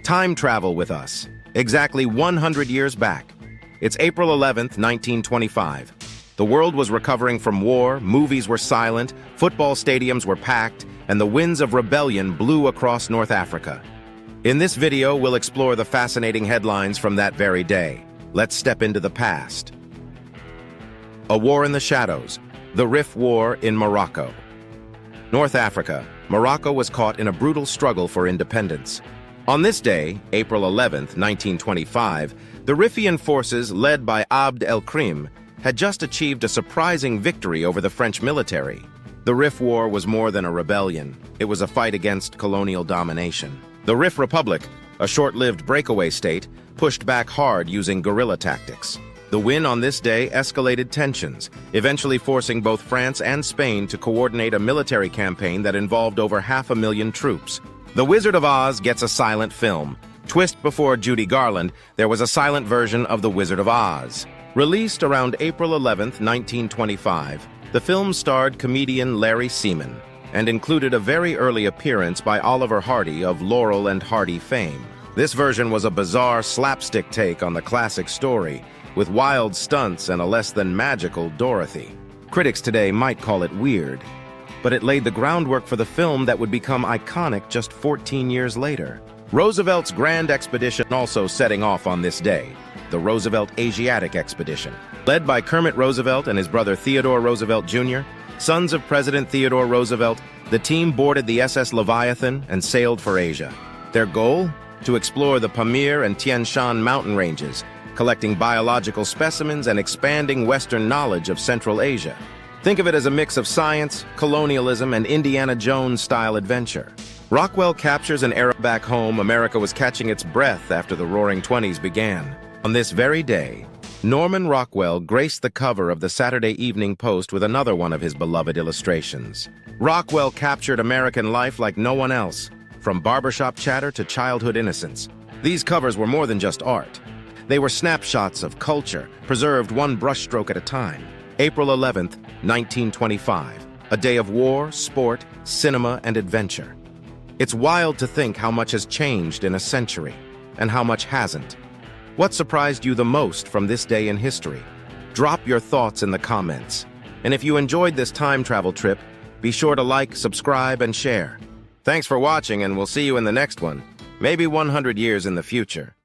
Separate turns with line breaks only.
Time travel with us, exactly 100 years back. It's April 11th, 1925. The world was recovering from war, movies were silent, football stadiums were packed, and the winds of rebellion blew across North Africa. In this video, we'll explore the fascinating headlines from that very day. Let's step into the past. A war in the shadows, the Rif War in Morocco. North Africa, Morocco was caught in a brutal struggle for independence. On this day, April 11th, 1925, the Rifian forces led by Abd el-Krim had just achieved a surprising victory over the French military. The Rif War was more than a rebellion. It was a fight against colonial domination. The Rif Republic, a short-lived breakaway state, pushed back hard using guerrilla tactics. The win on this day escalated tensions, eventually forcing both France and Spain to coordinate a military campaign that involved over 500,000 troops. The Wizard of Oz gets a silent film. Twist before Judy Garland, there was a silent version of The Wizard of Oz. Released around April 11th, 1925, the film starred comedian Larry Seaman and included a very early appearance by Oliver Hardy of Laurel and Hardy fame. This version was a bizarre slapstick take on the classic story, with wild stunts and a less-than-magical Dorothy. Critics today might call it weird, but it laid the groundwork for the film that would become iconic just 14 years later. Roosevelt's grand expedition also setting off on this day, the Roosevelt Asiatic Expedition. Led by Kermit Roosevelt and his brother Theodore Roosevelt Jr., sons of President Theodore Roosevelt, the team boarded the SS Leviathan and sailed for Asia. Their goal? To explore the Pamir and Tian Shan mountain ranges, collecting biological specimens and expanding Western knowledge of Central Asia. Think of it as a mix of science, colonialism, and Indiana Jones-style adventure. Rockwell captures an era back home. America was catching its breath after the Roaring Twenties began. On this very day, Norman Rockwell graced the cover of the Saturday Evening Post with another one of his beloved illustrations. Rockwell captured American life like no one else, from barbershop chatter to childhood innocence. These covers were more than just art. They were snapshots of culture, preserved one brushstroke at a time. April 11th, 1925, a day of war, sport, cinema, and adventure. It's wild to think how much has changed in a century, and how much hasn't. What surprised you the most from this day in history? Drop your thoughts in the comments. And if you enjoyed this time travel trip, be sure to like, subscribe, and share. Thanks for watching, and we'll see you in the next one, maybe 100 years in the future.